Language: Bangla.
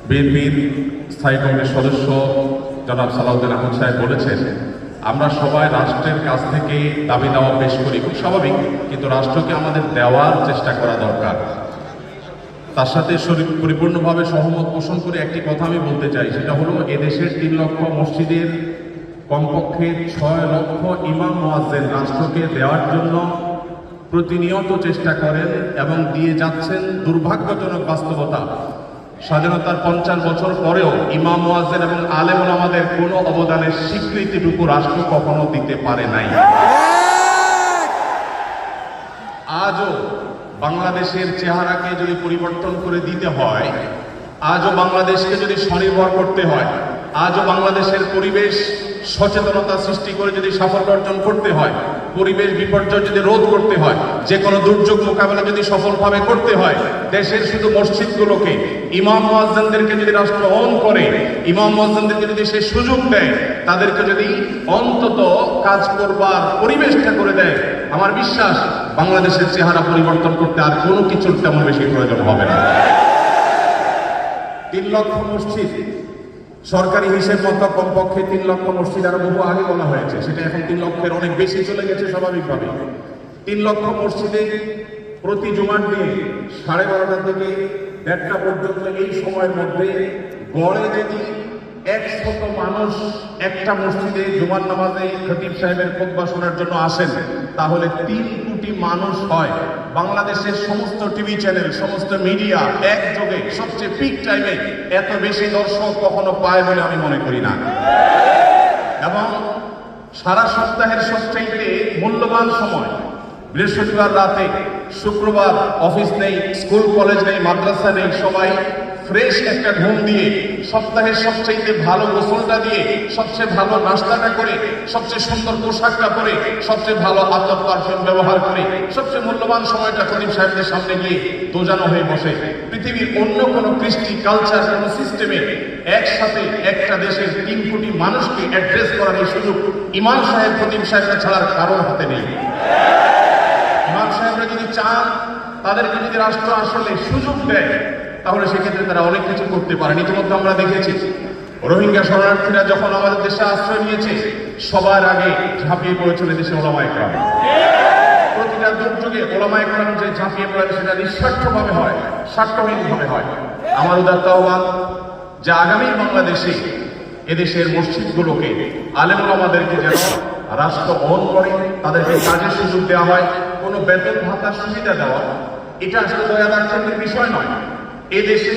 বিএনপির স্থায়ী কমিটির সদস্য জনাব সালাউদ্দিন আহমদ সাহেব বলেছেন, আমরা সবাই রাষ্ট্রের কাছ থেকে দাবি দাওয়া পেশ করি, খুব স্বাভাবিক, কিন্তু রাষ্ট্রকে আমাদের দেওয়ার চেষ্টা করা দরকার। তার সাথে পরিপূর্ণভাবে সহমত পোষণ করে একটি কথা আমি বলতে চাই, সেটা হলো এদেশের 3 লক্ষ মসজিদের কমপক্ষে 6 লক্ষ ইমাম মুয়াজ্জিন রাষ্ট্রকে দেওয়ার জন্য প্রতিনিয়ত চেষ্টা করেন এবং দিয়ে যাচ্ছেন। দুর্ভাগ্যজনক বাস্তবতা, স্বাধীনতার 50 বছর পরেও ইমাম মুয়াজ্জিন এবং আলেম ওলামাদের কোনো অবদানের স্বীকৃতিটুকু রাষ্ট্র কখনো দিতে পারে নাই। আজও বাংলাদেশের চেহারাকে যদি পরিবর্তন করে দিতে হয়, আজও বাংলাদেশকে যদি স্বনির্ভর করতে হয়, আজও বাংলাদেশের পরিবেশ সচেতনতা সৃষ্টি করে যদি সাফল্য অর্জন করতে হয়, পরিবেশ বিপর্যয় যদি রোধ করতে হয়, যে কোনো দুর্যোগ মোকাবেলা যদি সফলভাবে করতে হয়, দেশের শুধু মসজিদগুলোকে ইমাম মুয়াজ্জিনদেরকে যদি রাষ্ট্র অন করে, ইমাম মুয়াজ্জিনদেরকে যদি সে সুযোগ দেয়, তাদেরকে যদি অন্তত কাজ করবার পরিবেশটা করে দেয়, আমার বিশ্বাস বাংলাদেশের চেহারা পরিবর্তন করতে আর কোনো কিছুর তেমন বেশি প্রয়োজন হবে না। 3 লক্ষ মসজিদ সরকারি হিসেব মতো কমপক্ষে 3 লক্ষ মসজিদ আরো বহু আগে বলা হয়েছে, সেটা এখন 3 লক্ষের অনেক বেশি চলে গেছে স্বাভাবিকভাবে। 3 লক্ষ মসজিদে প্রতি জুমার দিন 12:30 থেকে 1টা পর্যন্ত এই সময়ের মধ্যে গড়ে যদি 100 মানুষ একটা মসজিদে জুমার নামাজে খতিব সাহেবের খুতবা শোনার জন্য আসেন, তাহলে 3 কোটি মানুষ হয়। বাংলাদেশের সমস্ত টিভি চ্যানেল, সমস্ত মিডিয়া একযোগে সবচেয়ে পিক টাইমে এত বেশি দর্শক কখনো পায় বলে আমি মনে করি না। এবং সারা সপ্তাহের সবচাইতে মূল্যবান সময় বৃহস্পতিবার রাতে, শুক্রবার অফিস নেই, স্কুল কলেজ নেই, মাদ্রাসা নেই, সবাই ফ্রেশ একটা ঘুম দিয়ে, সপ্তাহের সবচেয়ে ভালো গোসলটা দিয়ে, সবচেয়ে ভালো নাস্তাটা করে, সবচেয়ে সুন্দর পোশাকটা পরে, সবচেয়ে ভালো আতর পারফিউম ব্যবহার করে, সবচেয়ে মূল্যবান সময়টা খতিব সাহেবদের সামনে গিয়ে দোজানো হয়ে বসে। পৃথিবীর অন্য কোনো কৃষ্টি, কালচার, কোনো সিস্টেমে একসাথে একটা দেশের 3 কোটি মানুষকে অ্যাড্রেস করার এই সুযোগ ইমাম সাহেব, খতিব সাহেবরা ছাড়ার কারণ হাতে নেই। ইমাম সাহেবরা যদি চান, তাদেরকে যদি রাষ্ট্র আসলে সুযোগ দেয়, তাহলে সেক্ষেত্রে তারা অনেক কিছু করতে পারেন। ইতিমধ্যে আমরা দেখেছি রোহিঙ্গা শরণার্থীরা যখন আমাদের দেশে আশ্রয় নিয়েছে, সবার আগে ঝাঁপিয়ে পড়েছিল দেশে ওলামায়ে কেরাম। প্রতিটা দুর্যোগে ওলামায়ে কেরাম যে ঝাঁপিয়ে পড়ে, সেটা নিঃস্বার্থভাবে হয়, স্বার্থহীনভাবে হয়। আমার উদাত্ত আহ্বান যে আগামী বাংলাদেশে এদেশের মসজিদগুলোকে, আলেম ওলামাদেরকে যেন রাষ্ট্র অন করে, তাদেরকে কাজের সুযোগ দেওয়া হয়, কোনো বেতন ভাতার সুবিধা দেওয়া, এটা আসলে দয়া দাক্ষিণ্যের বিষয় নয়। এদেশে